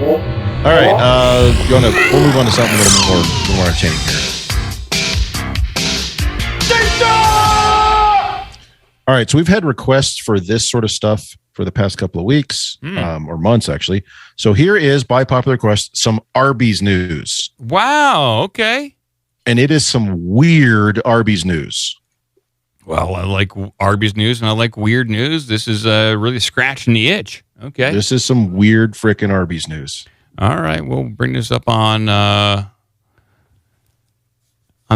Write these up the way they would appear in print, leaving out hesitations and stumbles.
All right, we'll move on to something a little more entertaining here. All right, so we've had requests for this sort of stuff for the past couple of weeks, or months, actually. So here is, by popular request, some Arby's news. Wow, okay. And it is some weird Arby's news. Well, I like Arby's news, and I like weird news. This is really scratching the itch. Okay. This is some weird frickin' Arby's news. All right, we'll bring this up on the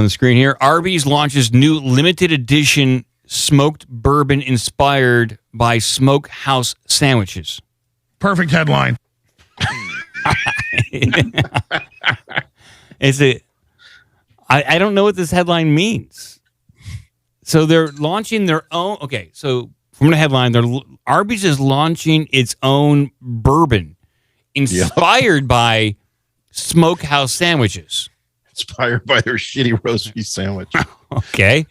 screen here. Arby's launches new limited edition smoked bourbon inspired by smokehouse sandwiches. Perfect headline. I don't know what this headline means. So they're launching their own. Okay, so from the headline, Arby's is launching its own bourbon inspired by smokehouse sandwiches. Inspired by their shitty roast beef sandwich. Okay.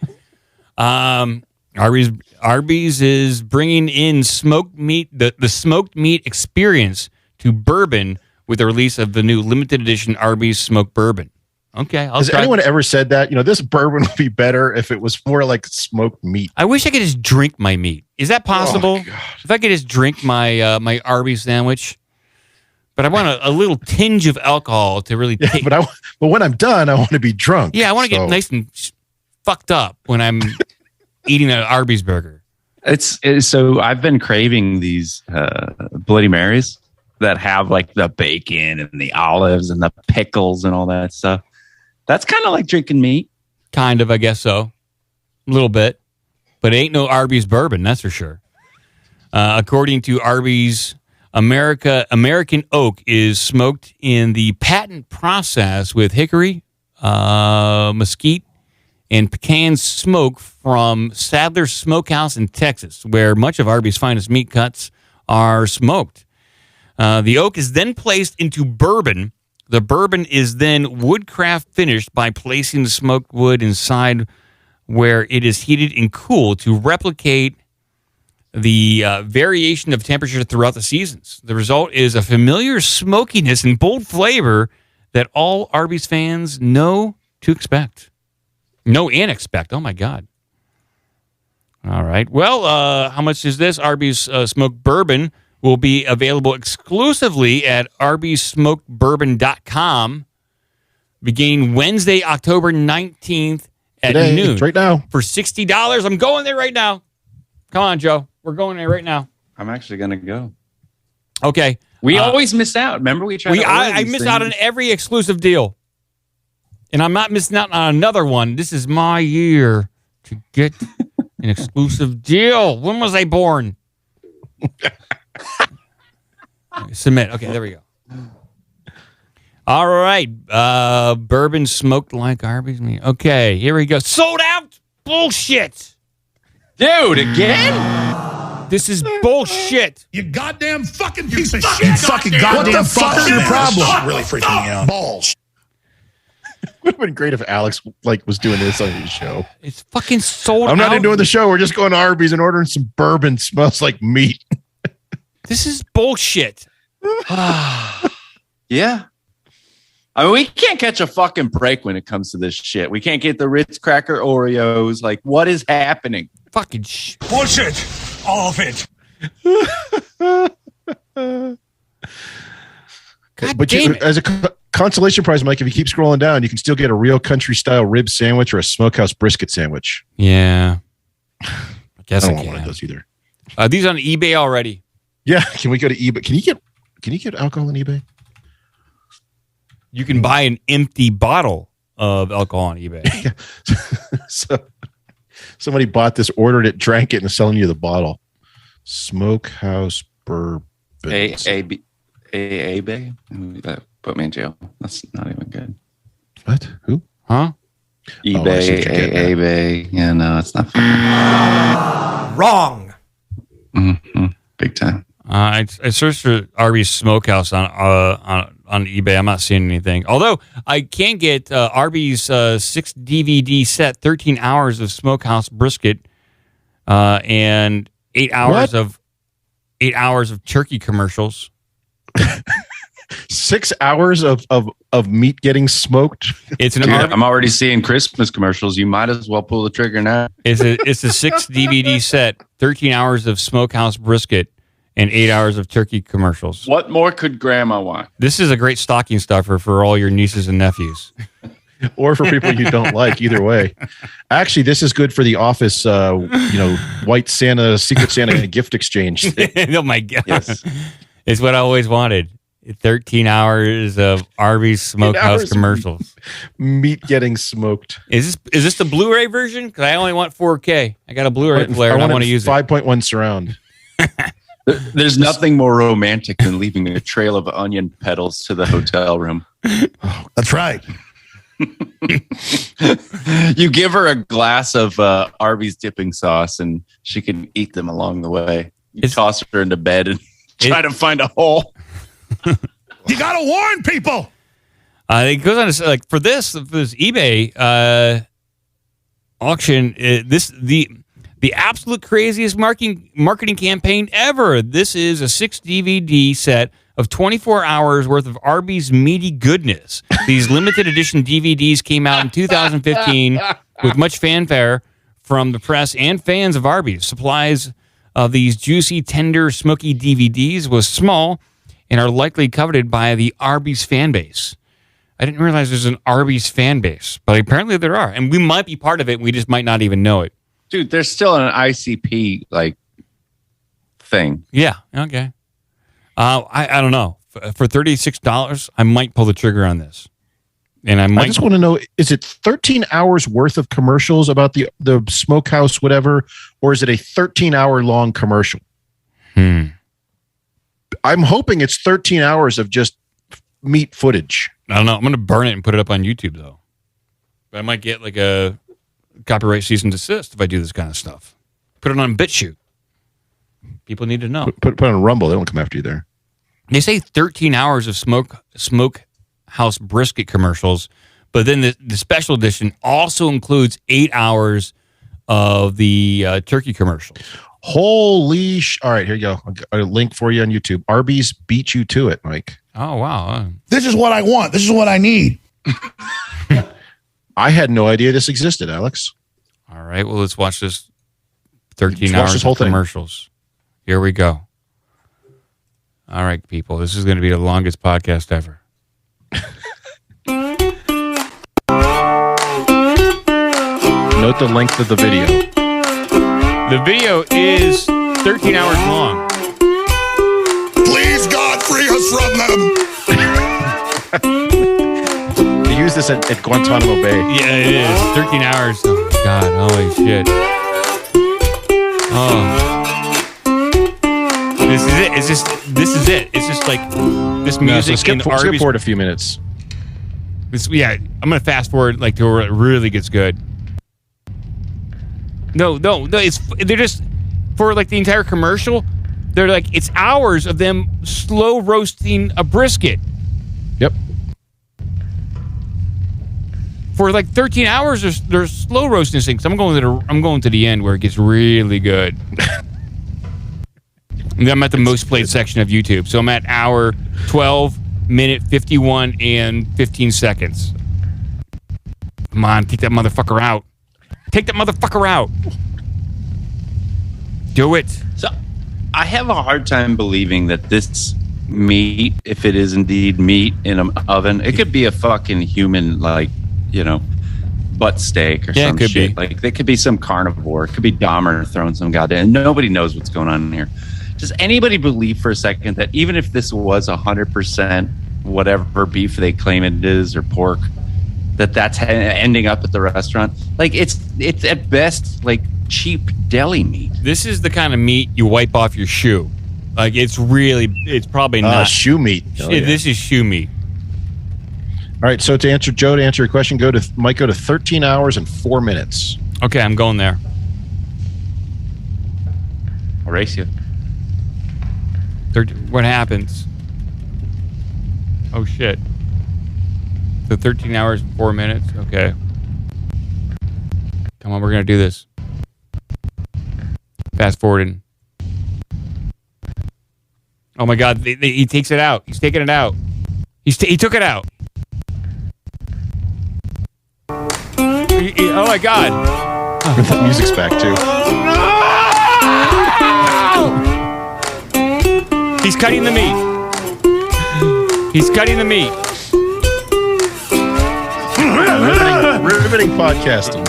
Arby's is bringing in smoked meat, the smoked meat experience to bourbon with the release of the new limited edition Arby's smoked bourbon. Okay. Has anyone ever said that? This bourbon would be better if it was more like smoked meat. I wish I could just drink my meat. Is that possible? If I could just drink my my Arby's sandwich? But I want a little tinge of alcohol to really take. But when I'm done, I want to be drunk. Yeah, I want to get nice and fucked up when I'm eating an Arby's burger. It's so I've been craving these Bloody Marys that have like the bacon and the olives and the pickles and all that stuff. That's kind of like drinking meat. Kind of, I guess so. A little bit. But it ain't no Arby's bourbon, that's for sure. According to Arby's, American oak is smoked in the patent process with hickory, mesquite, and pecan smoke from Sadler Smokehouse in Texas, where much of Arby's finest meat cuts are smoked. The oak is then placed into bourbon. The bourbon is then woodcraft finished by placing the smoked wood inside where it is heated and cooled to replicate the variation of temperature throughout the seasons. The result is a familiar smokiness and bold flavor that all Arby's fans know to expect. Know and expect. Oh, my God. All right. Well, how much is this? Arby's smoked bourbon will be available exclusively at arbysmokedbourbon.com beginning Wednesday, October 19th at noon. Right now. For $60. I'm going there right now. Come on, Joe. We're going there right now. I'm actually going to go. Okay. We always miss out. Remember we tried I miss out on every exclusive deal. And I'm not missing out on another one. This is my year to get an exclusive deal. When was I born? Submit. Okay, there we go. All right. Bourbon smoked like Arby's meat. Okay, here we go. Sold out. Bullshit. Dude, again? This is bullshit. You goddamn fucking piece of shit. Fucking goddamn fuck is your problem? Really freaking me out. Balls. Would have been great if Alex was doing this on his show. It's fucking sold out. I'm not even doing the show. We're just going to Arby's and ordering some bourbon. Smells like meat. This is bullshit. Yeah. I mean, we can't catch a fucking break when it comes to this shit. We can't get the Ritz Cracker Oreos. Like, what is happening? Fucking bullshit. All of it. But as a consolation prize, Mike, if you keep scrolling down, you can still get a real country-style rib sandwich or a smokehouse brisket sandwich. Yeah. I guess I don't can. want one of those either. These on eBay already. Yeah, can we go to eBay? Can you get alcohol on eBay? You can buy an empty bottle of alcohol on eBay. So somebody bought this, ordered it, drank it, and is selling you the bottle. Smokehouse bourbon. eBay? That put me in jail. That's not even good. What? Who? Huh? eBay, eBay. Yeah, no, it's not fun. Wrong. Mm-hmm. Big time. I searched for Arby's Smokehouse on eBay. I'm not seeing anything. Although I can get Arby's 6 DVD set, 13 hours of smokehouse brisket, and 8 hours of turkey commercials. 6 hours of meat getting smoked. It's Dude, I'm already seeing Christmas commercials. You might as well pull the trigger now. It's a 6 DVD set, 13 hours of smokehouse brisket, and 8 hours of turkey commercials. What more could Grandma want? This is a great stocking stuffer for all your nieces and nephews. Or for people you don't like, either way. Actually, this is good for the office, White Santa, Secret Santa gift exchange. Oh my God. Yes. It's what I always wanted. 13 hours of Arby's smokehouse commercials. Meat getting smoked. Is this the Blu-ray version? Because I only want 4K. I got a Blu-ray player and I want to use 5.1 surround. There's nothing more romantic than leaving a trail of onion petals to the hotel room. That's right. You give her a glass of Arby's dipping sauce and she can eat them along the way. You toss her into bed and try to find a hole. You got to warn people. It goes on to say, like, for this eBay auction, the absolute craziest marketing campaign ever. This is a 6 DVD set of 24 hours worth of Arby's meaty goodness. These limited edition DVDs came out in 2015 with much fanfare from the press and fans of Arby's. Supplies of these juicy, tender, smoky DVDs was small and are likely coveted by the Arby's fan base. I didn't realize there's an Arby's fan base, but apparently there are. And we might be part of it. We just might not even know it. Dude, there's still an ICP thing. Yeah. Okay. I don't know. For $36, I might pull the trigger on this. And I just want to know, is it 13 hours worth of commercials about the smokehouse, whatever, or is it a 13-hour long commercial? I'm hoping it's 13 hours of just meat footage. I don't know. I'm going to burn it and put it up on YouTube, though. But I might get like a copyright cease and desist if I do this kind of stuff. Put it on BitChute. People need to know. Put it on Rumble. They don't come after you there. They say 13 hours of smokehouse brisket commercials, but then the special edition also includes 8 hours of the turkey commercials. Holy all right, here you go. I'll get a link for you on YouTube. Arby's beat you to it, Mike. Oh, wow. This is what I want. This is what I need. I had no idea this existed, Alex. All right, well, let's watch this 13 hours of commercials. Here we go. All right, people, this is going to be the longest podcast ever. Note the length of the video. The video is 13 hours long. Please, God, free us from them. They use this at Guantanamo Bay. Yeah, it is. 13 hours. Oh, God, holy shit. Oh. This is it. This is it. It's just like this music skip in Arby's. forward a few minutes. I'm going to fast forward like to where it really gets good. No. They're just for like the entire commercial. They're like it's hours of them slow roasting a brisket. Yep. For like 13 hours, they're slow roasting things. I'm going to the end where it gets really good. I'm at the most played section of YouTube, so I'm at hour 12, minute 51, and 15 seconds. Come on, take that motherfucker out. Take that motherfucker out. Do it. So I have a hard time believing that this meat, if it is indeed meat in an oven, it could be a fucking human, butt steak or some could shit. be. Like, they could be some carnivore. It could be Dahmer throwing some goddamn. Nobody knows what's going on here. Does anybody believe for a second that even if this was 100% whatever beef they claim it is or pork, that's ending up at the restaurant? Like, it's at best like cheap deli meat. This is the kind of meat you wipe off your shoe. Like, it's probably not. Shoe meat. This is shoe meat. All right, so to answer your question, go to 13 hours and 4 minutes. Okay, I'm going there. I'll race you. What happens? Oh, shit. So 13 hours and 4 minutes? Okay. Come on, we're going to do this. Fast forwarding. Oh, my God. He takes it out. He's taking it out. He took it out. Oh my God! The music's back too. He's cutting the meat. He's cutting the meat. Riveting podcasting.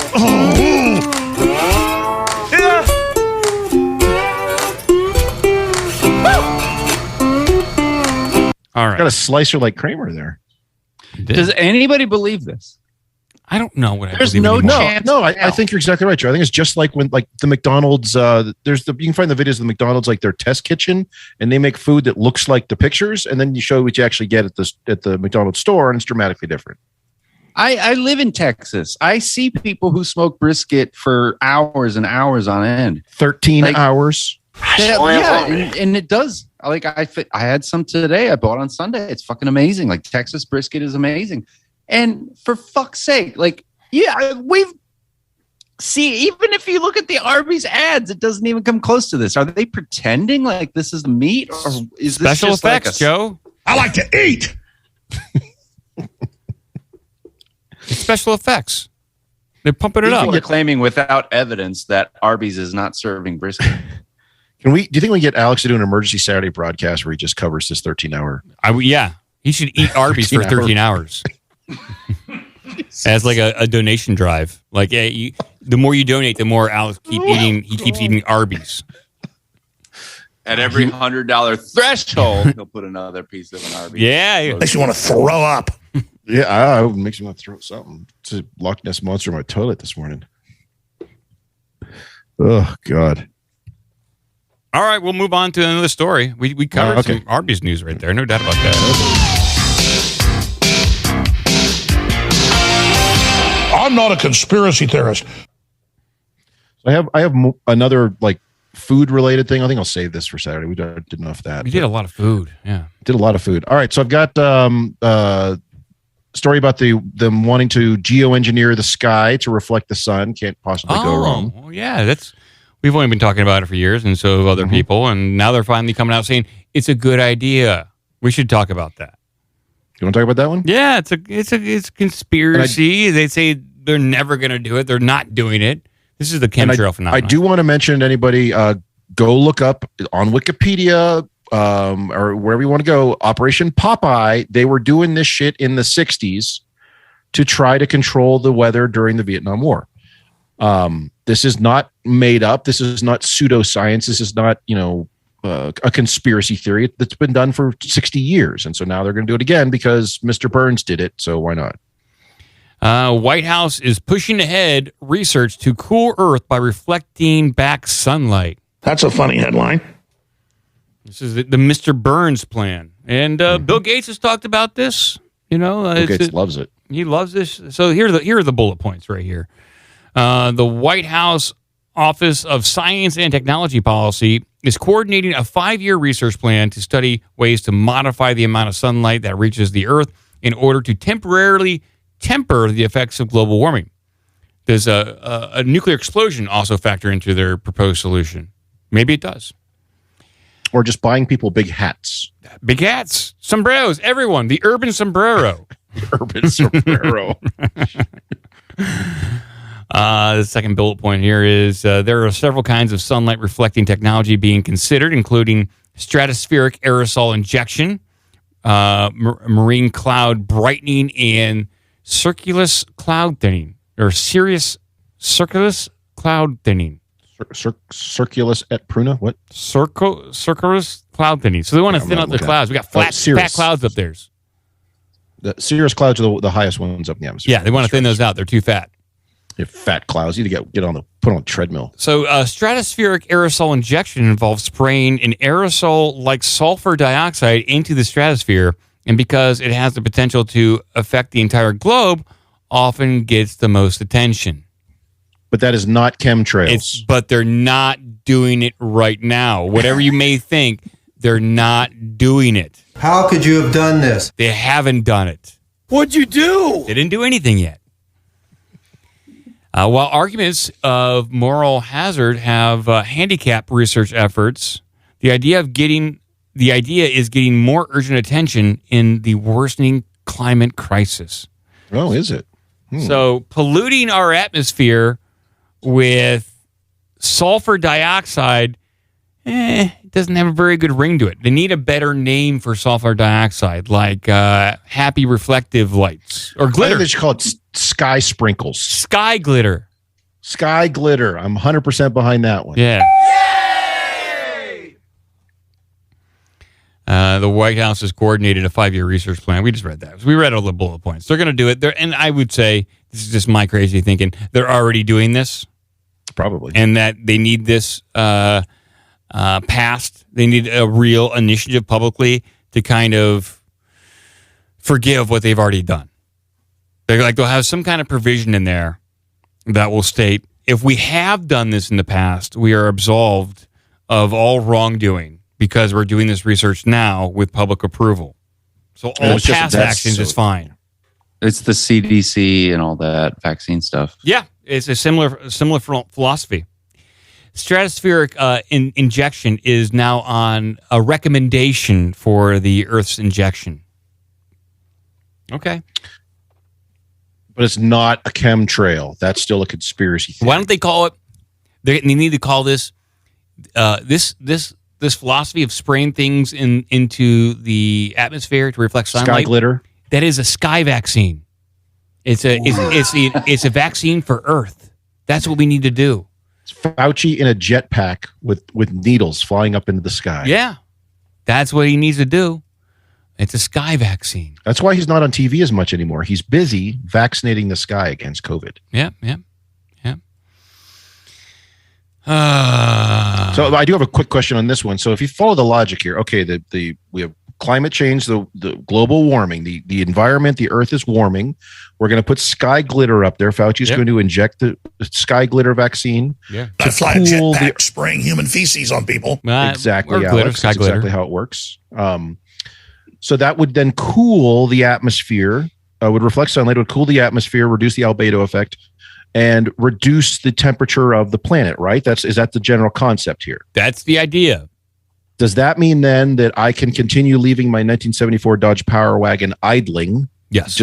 All right. Got a slicer like Kramer there. Does anybody believe this? I don't know what I There's believe no anymore. chance. I think you're exactly right, Joe. I think it's just like when, like the McDonald's. You can find the videos of the McDonald's, like their test kitchen, and they make food that looks like the pictures, and then you show what you actually get at the McDonald's store, and it's dramatically different. I live in Texas. I see people who smoke brisket for hours and hours on end. 13 hours. And it does. Like I had some today. I bought on Sunday. It's fucking amazing. Like Texas brisket is amazing. And for fuck's sake, like, yeah, even if you look at the Arby's ads, it doesn't even come close to this. Are they pretending like this is the meat, or is this Special just effects, like Joe? I like to eat. It's special effects. They're pumping it up. People are claiming without evidence that Arby's is not serving brisket. Do you think we can get Alex to do an emergency Saturday broadcast where he just covers this 13-hour? Yeah, he should eat Arby's for 13 hours. As like a donation drive. Like, the more you donate, the more Alex keeps eating Arby's. At every $100 threshold, he'll put another piece of an Arby's. Yeah. Makes you want to throw up. Yeah, it makes me want to throw something. It's a Loch Ness Monster in my toilet this morning. Oh, God. All right, we'll move on to another story. We covered some Arby's news right there. No doubt about that. I'm not a conspiracy theorist. I have another like food related thing. I think I'll save this for Saturday. We did enough of that. We did a lot of food. Yeah, did a lot of food. All right, so I've got story about them wanting to geoengineer the sky to reflect the sun. Can't possibly go wrong. Oh, yeah, we've only been talking about it for years, and so have other people, and now they're finally coming out saying it's a good idea. We should talk about that. You want to talk about that one? Yeah, it's conspiracy. They say they're never going to do it. They're not doing it. This is the chemtrail phenomenon. I do want to mention to anybody, go look up on Wikipedia or wherever you want to go, Operation Popeye. They were doing this shit in the 60s to try to control the weather during the Vietnam War. This is not made up. This is not pseudoscience. This is not, a conspiracy theory that's been done for 60 years. And so now they're going to do it again because Mr. Burns did it. So why not? White House is pushing ahead research to cool Earth by reflecting back sunlight. That's a funny headline. This is the Mr. Burns plan. And Bill Gates has talked about this. Bill Gates loves it. He loves this. So here are the bullet points right here. The White House Office of Science and Technology Policy is coordinating a 5-year research plan to study ways to modify the amount of sunlight that reaches the Earth in order to temporarily temper the effects of global warming. Does a nuclear explosion also factor into their proposed solution? Maybe it does. Or just buying people big hats. Big hats, sombreros, everyone. The urban sombrero. Urban sombrero. The second bullet point here is there are several kinds of sunlight reflecting technology being considered, including stratospheric aerosol injection, marine cloud brightening, and circulus cloud thinning, or circulus cloud thinning. Circulus et pruna? What? Circulus cloud thinning. So they want to thin out the clouds. We got fat clouds up there. The cirrus clouds are the highest ones up in the atmosphere. Yeah, they want to thin those out. They're too fat. You have fat clouds. You need to put on a treadmill. So stratospheric aerosol injection involves spraying an aerosol like sulfur dioxide into the stratosphere, and because it has the potential to affect the entire globe, often gets the most attention. But that is not chemtrails. But they're not doing it right now. Whatever you may think, they're not doing it. How could you have done this? They haven't done it. What'd you do? They didn't do anything yet. While arguments of moral hazard have handicapped research efforts, the idea of getting the idea is getting more urgent attention in the worsening climate crisis. Oh, is it? So polluting our atmosphere with sulfur dioxide, it doesn't have a very good ring to it. They need a better name for sulfur dioxide, like happy reflective lights or I glitter. think they should call it sky sprinkles. Sky glitter. Sky glitter. I'm 100% behind that one. Yeah. The White House has coordinated a 5-year research plan. We just read that. We read all the bullet points. They're going to do it. And I would say, this is just my crazy thinking, they're already doing this. Probably. And that they need this passed. They need a real initiative publicly to kind of forgive what they've already done. They'll have some kind of provision in there that will state, if we have done this in the past, we are absolved of all wrongdoing because we're doing this research now with public approval. So all past actions is fine. It's the CDC and all that vaccine stuff. Yeah, it's a similar philosophy. Stratospheric injection is now on a recommendation for the Earth's injection. Okay. But it's not a chemtrail. That's still a conspiracy theory. Why don't they call it? They need to call this this philosophy of spraying things into the atmosphere to reflect sunlight. Sky glitter. That is a sky vaccine. It's a vaccine for Earth. That's what we need to do. It's Fauci in a jetpack with needles flying up into the sky. Yeah, that's what he needs to do. It's a sky vaccine. That's why he's not on TV as much anymore. He's busy vaccinating the sky against COVID. Yeah. So I do have a quick question on this one. So if you follow the logic here, okay, we have climate change, the global warming, the environment, the Earth is warming. We're going to put sky glitter up there. Fauci's going to inject the sky glitter vaccine. Yeah, to fly a jetpack spraying human feces on people. Exactly, glitter, Alex. sky That's glitter. exactly how it works. So that would then cool the atmosphere. Would reflect sunlight, would cool the atmosphere, reduce the albedo effect, and reduce the temperature of the planet. Right? Is that the general concept here? That's the idea. Does that mean then that I can continue leaving my 1974 Dodge Power Wagon idling? Yes.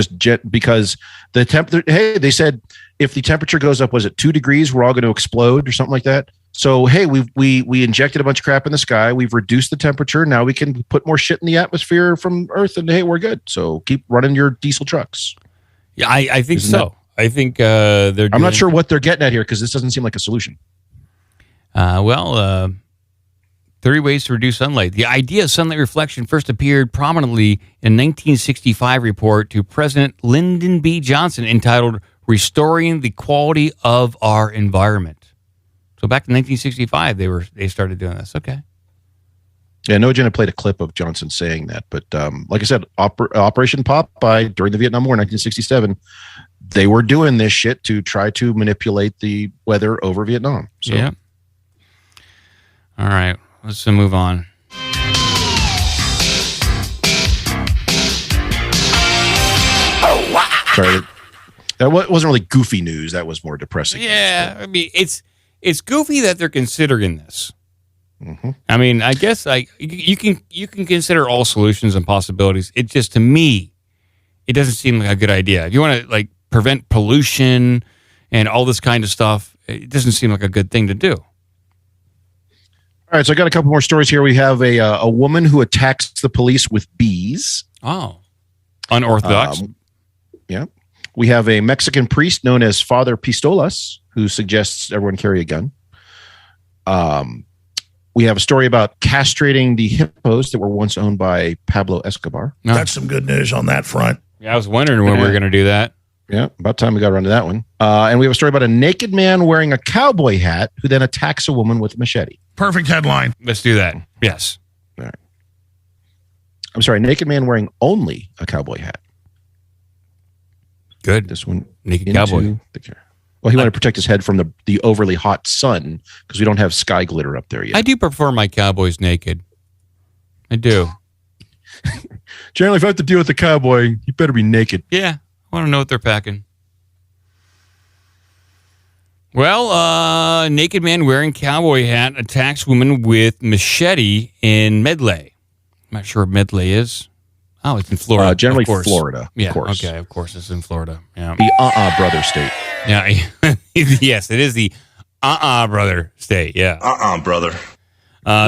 Because the temperature, hey, they said if the temperature goes up, was it 2 degrees, we're all going to explode or something like that? So, hey, we injected a bunch of crap in the sky. We've reduced the temperature. Now we can put more shit in the atmosphere from Earth, and hey, we're good. So keep running your diesel trucks. Yeah, I think so. I think they're. I'm not sure what they're getting at here because this doesn't seem like a solution. 30 ways to reduce sunlight. The idea of sunlight reflection first appeared prominently in a 1965 report to President Lyndon B. Johnson entitled "Restoring the Quality of Our Environment." So back in 1965, they started doing this. Okay. Yeah, No Agenda played a clip of Johnson saying that, but like I said, Operation Popeye during the Vietnam War, 1967, they were doing this shit to try to manipulate the weather over Vietnam. So. Yeah. All right. Let's move on. Sorry, that wasn't really goofy news. That was more depressing. Yeah, I mean it's goofy that they're considering this. Mm-hmm. I mean, I guess you can consider all solutions and possibilities. It just, to me, it doesn't seem like a good idea. If you want to prevent pollution and all this kind of stuff, it doesn't seem like a good thing to do. All right, so I got a couple more stories here. We have a woman who attacks the police with bees. Oh, unorthodox. Yeah. We have a Mexican priest known as Father Pistolas who suggests everyone carry a gun. We have a story about castrating the hippos that were once owned by Pablo Escobar. No. That's some good news on that front. Yeah, I was wondering when we were going to do that. Yeah, about time we got around to that one. And we have a story about a naked man wearing a cowboy hat who then attacks a woman with a machete. Perfect headline. Let's do that. Yes. All right. I'm sorry, naked man wearing only a cowboy hat. Good. This one. Naked cowboy. Well, he wanted to protect his head from the overly hot sun because we don't have sky glitter up there yet. I do prefer my cowboys naked. I do. Generally, if I have to deal with a cowboy, you better be naked. Yeah. I want to know what they're packing. Well, naked man wearing cowboy hat attacks woman with machete in Medley. not sure what Medley is. Oh, it's in Florida. Generally of course. Florida. Yeah, of course. okay, of course it's in Florida. Yeah. The brother state. Yeah. Yes, it is the brother state. Yeah. Brother.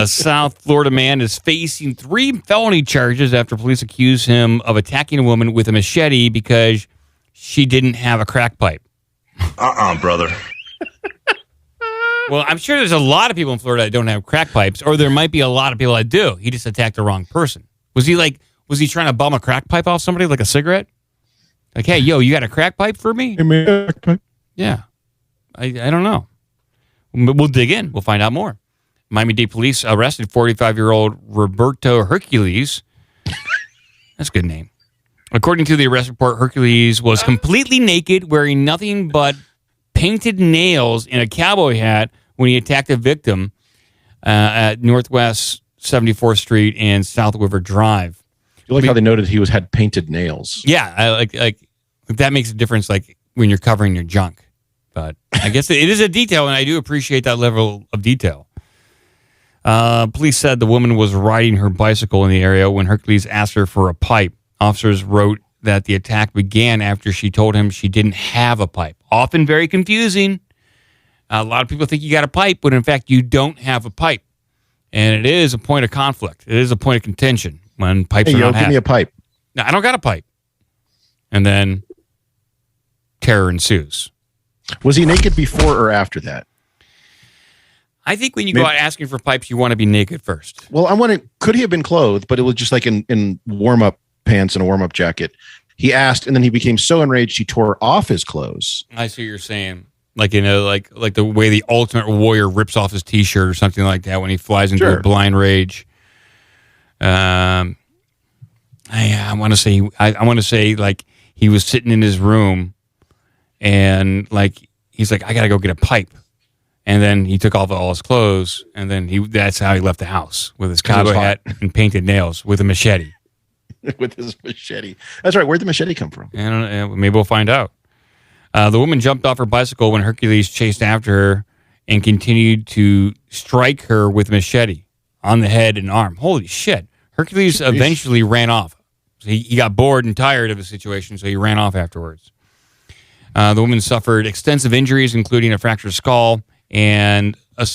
South Florida man is facing 3 felony charges after police accuse him of attacking a woman with a machete because she didn't have a crack pipe. Brother. Well, I'm sure there's a lot of people in Florida that don't have crack pipes, or there might be a lot of people that do. He just attacked the wrong person. Was he trying to bum a crack pipe off somebody, like a cigarette? Like, hey, yo, you got a crack pipe for me? Yeah. I don't know. We'll dig in. We'll find out more. Miami-Dade police arrested 45-year-old Roberto Hercules. That's a good name. According to the arrest report, Hercules was completely naked, wearing nothing but painted nails and a cowboy hat when he attacked a victim at Northwest 74th Street and South River Drive. You like how they noted he had painted nails. Yeah, I like that makes a difference, like when you're covering your junk. But I guess it is a detail, and I do appreciate that level of detail. Police said the woman was riding her bicycle in the area when Hercules asked her for a pipe. Officers wrote that the attack began after she told him she didn't have a pipe. Often very confusing. A lot of people think you got a pipe, but in fact, you don't have a pipe. And it is a point of conflict. It is a point of contention when pipes are not had. Give me a pipe. No, I don't got a pipe. And then terror ensues. Was he naked before or after that? I think when you go out asking for pipes, you want to be naked first. Well, I'm wondering, could he have been clothed, but it was just like in warm-up pants and a warm-up jacket? He asked, and then he became so enraged he tore off his clothes. I see what you're saying. Like, like the way the Ultimate Warrior rips off his T-shirt or something like that when he flies into a blind rage. I want to say, like, he was sitting in his room, and like he's like, I gotta go get a pipe. And then he took off all his clothes, and then that's how he left the house, with his cowboy hat and painted nails with a machete. With his machete. That's right. Where'd the machete come from? I don't know. Maybe we'll find out. The woman jumped off her bicycle when Hercules chased after her and continued to strike her with a machete on the head and arm. Holy shit. Hercules eventually ran off. So he got bored and tired of the situation, so he ran off afterwards. The woman suffered extensive injuries, including a fractured skull and a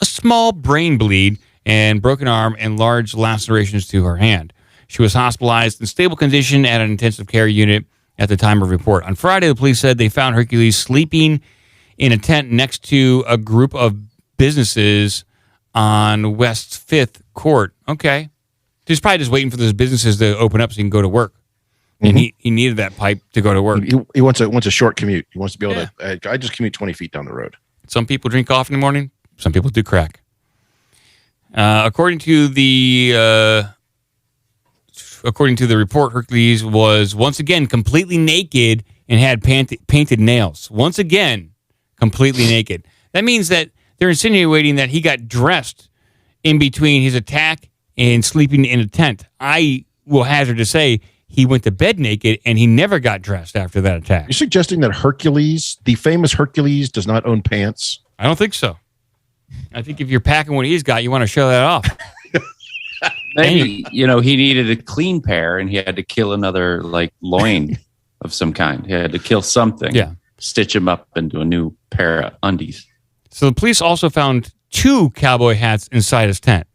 small brain bleed and broken arm and large lacerations to her hand. She was hospitalized in stable condition at an intensive care unit at the time of report. On Friday, the police said they found Hercules sleeping in a tent next to a group of businesses on West 5th Court. Okay. He's probably just waiting for those businesses to open up so he can go to work. And he needed that pipe to go to work. He wants a short commute. He wants to be able to. I just commute 20 feet down the road. Some people drink coffee in the morning. Some people do crack. According to the report, Hercules was once again completely naked and had painted nails. Once again, completely naked. That means that they're insinuating that he got dressed in between his attack and sleeping in a tent. I will hazard to say he went to bed naked and he never got dressed after that attack. You're suggesting that Hercules, the famous Hercules, does not own pants? I don't think so. I think if you're packing what he's got, you want to show that off. Maybe, he needed a clean pair and he had to kill another loin of some kind. He had to kill something. Yeah. Stitch him up into a new pair of undies. So the police also found 2 cowboy hats inside his tent.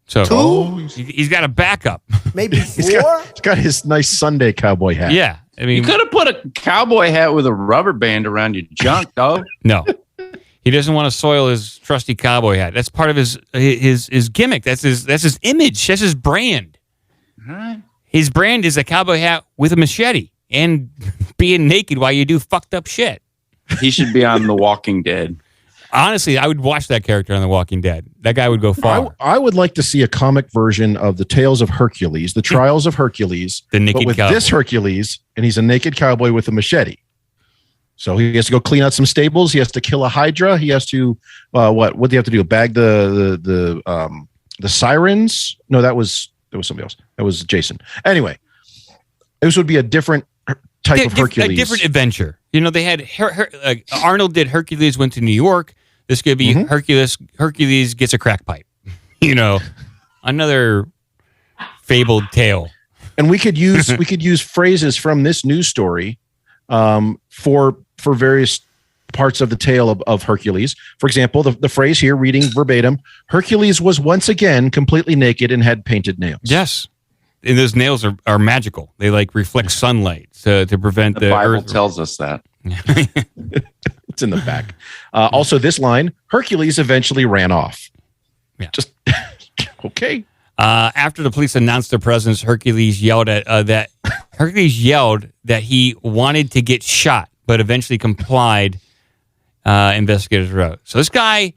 So 2? He's got a backup. Maybe 4? He's got his nice Sunday cowboy hat. Yeah. I mean, You could have put a cowboy hat with a rubber band around your junk, though. no. He doesn't want to soil his trusty cowboy hat. That's part of his gimmick. That's his image. That's his brand. Right. His brand is a cowboy hat with a machete and being naked while you do fucked up shit. He should be on The Walking Dead. Honestly, I would watch that character on The Walking Dead. That guy would go far. I would like to see a comic version of the Tales of Hercules, the Trials of Hercules, The naked but with cowboy. this Hercules, and he's a naked cowboy with a machete. So he has to go clean out some stables. He has to kill a hydra. He has to what do you have to do? Bag the sirens? No, that was somebody else. That was Jason. Anyway, this would be a different type of Hercules. A different adventure. They had Arnold did Hercules went to New York. This could be Hercules gets a crack pipe. Another fabled tale. And we could use phrases from this news story for various parts of the tale of Hercules. For example, the phrase here, reading verbatim, Hercules was once again completely naked and had painted nails. Yes. And those nails are magical. They like reflect sunlight to prevent the Bible earth. tells us that. It's in the back. Also, this line, Hercules eventually ran off. Yeah. Just, okay. After the police announced their presence, Hercules yelled that he wanted to get shot, but eventually complied. Investigators wrote. So this guy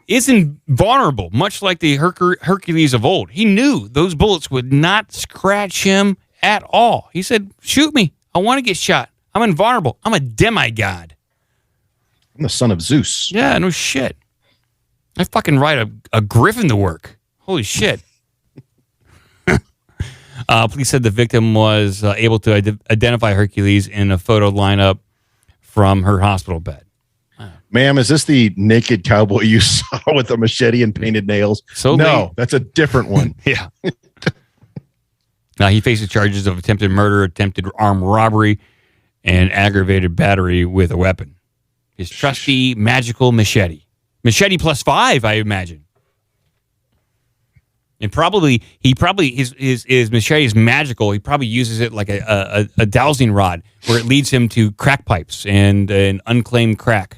isn't vulnerable, much like the Hercules of old. He knew those bullets would not scratch him at all. He said, "Shoot me. I want to get shot. I'm invulnerable. I'm a demigod. I'm the son of Zeus." Yeah, no shit. I fucking ride a griffin to work. Holy shit. Police said the victim was able to identify Hercules in a photo lineup from her hospital bed. Ma'am, is this the naked cowboy you saw with a machete and painted nails? No, that's a different one. Yeah. Now he faces charges of attempted murder, attempted armed robbery, and aggravated battery with a weapon. His trusty magical machete. Machete +5, I imagine. And his machete is magical. He probably uses it like a dowsing rod where it leads him to crack pipes and an unclaimed crack.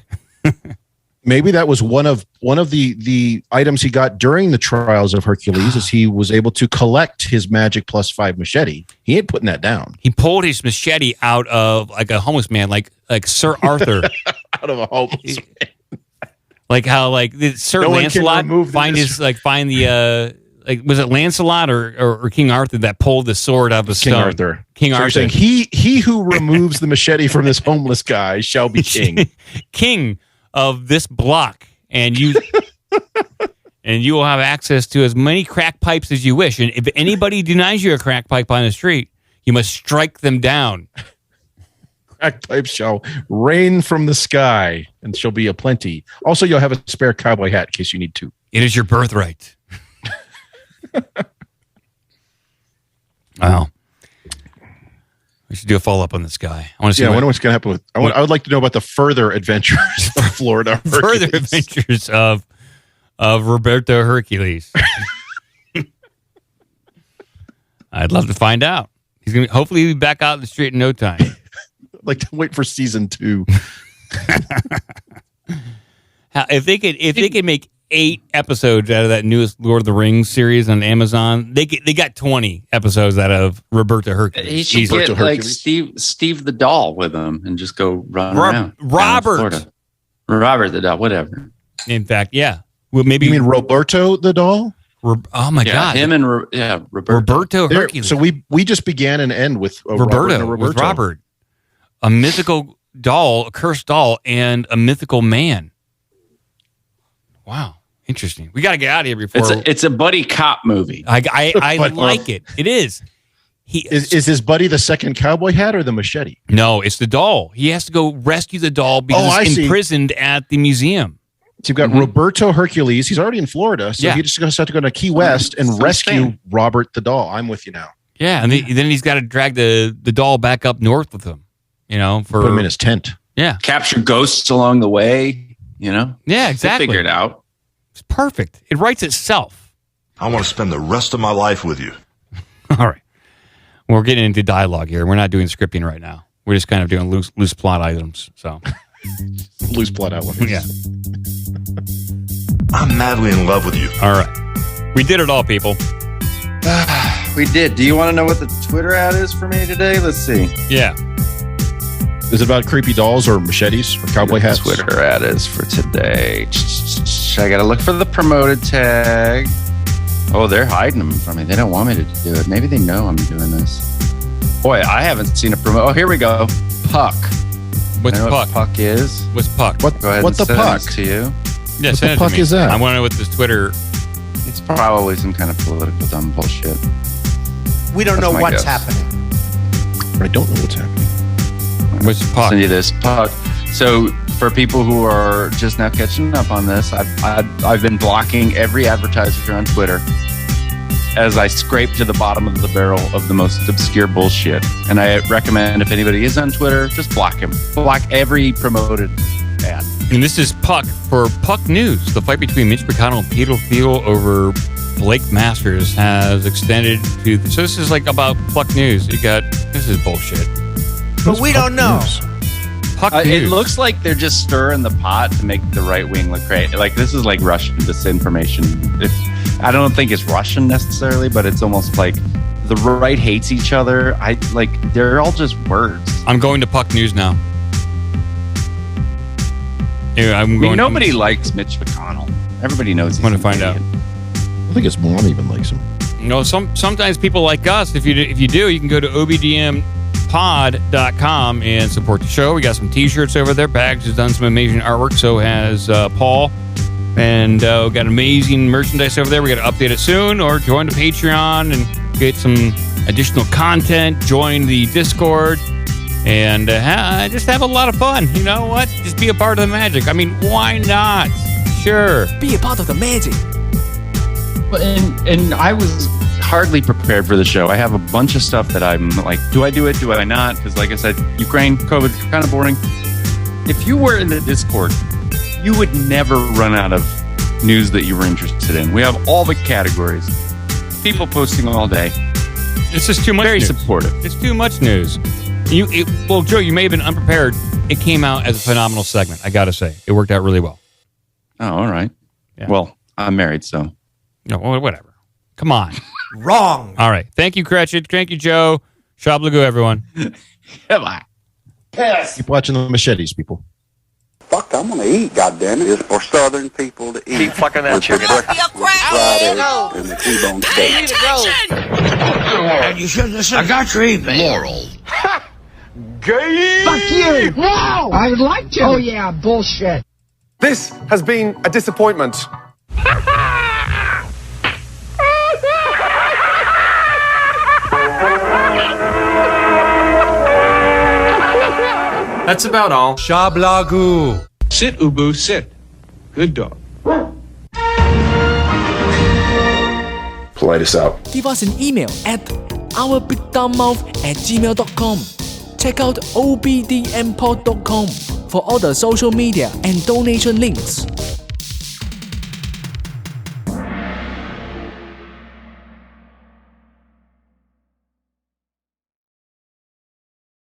Maybe that was one of the items he got during the trials of Hercules, is he was able to collect his magic +5 machete. He ain't putting that down. He pulled his machete out of like a homeless man, like Sir Arthur. Out of a homeless man. Like how Sir Lancelot find the was it Lancelot or King Arthur that pulled the sword out of the stone? King Arthur. You're saying he who removes the machete from this homeless guy shall be king. King of this block, and you will have access to as many crack pipes as you wish. And if anybody denies you a crack pipe on the street, you must strike them down. Crack pipes shall rain from the sky, and shall be aplenty. Also, you'll have a spare cowboy hat in case you need to. It is your birthright. Wow. We should do a follow-up on this guy. I want to see. I wonder what's going to happen with. I would like to know about the further adventures of Florida. Further adventures of Roberto Hercules. I'd love to find out. He's going to hopefully be back out in the street in no time. I'd like to wait for season 2. If they could make 8 episodes out of that newest Lord of the Rings series on Amazon, they got 20 episodes out of Roberto Hercules. He should get like Steve the doll with him and just go run around. Robert the doll, whatever. In fact, yeah. Well, maybe you mean Roberto the doll? Oh my God! Him and Roberto Hercules. So we just began and end with Roberto. With Robert, a mythical doll, a cursed doll, and a mythical man. Wow. Interesting. We got to get out of here before. It's a buddy cop movie. I like it. It is. Is his buddy the second cowboy hat or the machete? No, it's the doll. He has to go rescue the doll because it's imprisoned at the museum. So you've got Roberto Hercules. He's already in Florida, so he just has to go to Key West and rescue Robert the doll. I'm with you now. Yeah, and then he's got to drag the doll back up north with him. Put him in his tent. Yeah, capture ghosts along the way. Yeah, exactly. Figure it out. It's perfect. It writes itself. I want to spend the rest of my life with you. All right. We're getting into dialogue here. We're not doing scripting right now. We're just kind of doing loose plot items. So loose plot items. Yeah. I'm madly in love with you. All right. We did it all, people. We did. Do you want to know what the Twitter ad is for me today? Let's see. Yeah. Is it about creepy dolls or machetes or cowboy hats? Twitter ad is for today. I got to look for the promoted tag. Oh, they're hiding them from me. They don't want me to do it. Maybe they know I'm doing this. Boy, I haven't seen a promo. Oh, here we go. Puck. What's Puck? What Puck is? What's Puck? What the Puck? To you. Yeah, what the Puck is that? I want to know what this Twitter. It's probably some kind of political dumb bullshit. We don't know what's happening. I don't know what's happening. What's Puck? I'll send you this Puck. So for people who are just now catching up on this, I've been blocking every advertiser on Twitter as I scrape to the bottom of the barrel of the most obscure bullshit. And I recommend if anybody is on Twitter, just block him. Block every promoted ad. And this is Puck for Puck News. The fight between Mitch McConnell and Peter Thiel over Blake Masters has extended to... So this is like about Puck News. This is bullshit. But we don't know. Puck It News. looks like they're just stirring the pot to make the right wing look great. Like, this is like Russian disinformation. I don't think it's Russian necessarily, but it's almost like the right hates each other. They're all just words. I'm going to Puck News now. Yeah, nobody likes Mitch McConnell. Everybody knows he's I'm going to find out. I think his mom even likes him. You know, sometimes people like us. If you do, you can go to OBDMpod.com and support the show. We got some T-shirts over there. Bags has done some amazing artwork. So has Paul. And we got amazing merchandise over there. We got to update it soon, or join the Patreon and get some additional content. Join the Discord, and just have a lot of fun. You know what? Just be a part of the magic. I mean, why not? Sure. Be a part of the magic. And I was hardly prepared for the show. I have a bunch of stuff that I'm like, do I do it? Do I not? Because like I said, Ukraine, COVID, kind of boring. If you were in the Discord, you would never run out of news that you were interested in. We have all the categories. People posting all day. It's just too much Very news. supportive. It's too much news. Well, Joe, you may have been unprepared. It came out as a phenomenal segment, I got to say. It worked out really well. Oh, all right. Yeah. Well, I'm married, so. No, whatever. Come on. Wrong. All right. Thank you, Cratchit. Thank you, Joe. Shablagoo, everyone. Goodbye. Keep watching the machetes, people. Fuck, I'm gonna eat, goddammit. It's for Southern people to eat. Keep fucking that chicken. Fried eggs and the T-bone steak. And you shouldn't have said I got your email. Laurel. Gay. Fuck you! No! I would like to. Oh, yeah, bullshit. This has been a disappointment. That's about all. Shablagoo. Sit, Ubu, sit. Good dog. Play this out. Give us an email at ourbigdumbmouth@gmail.com. Check out obdmpod.com for all the social media and donation links.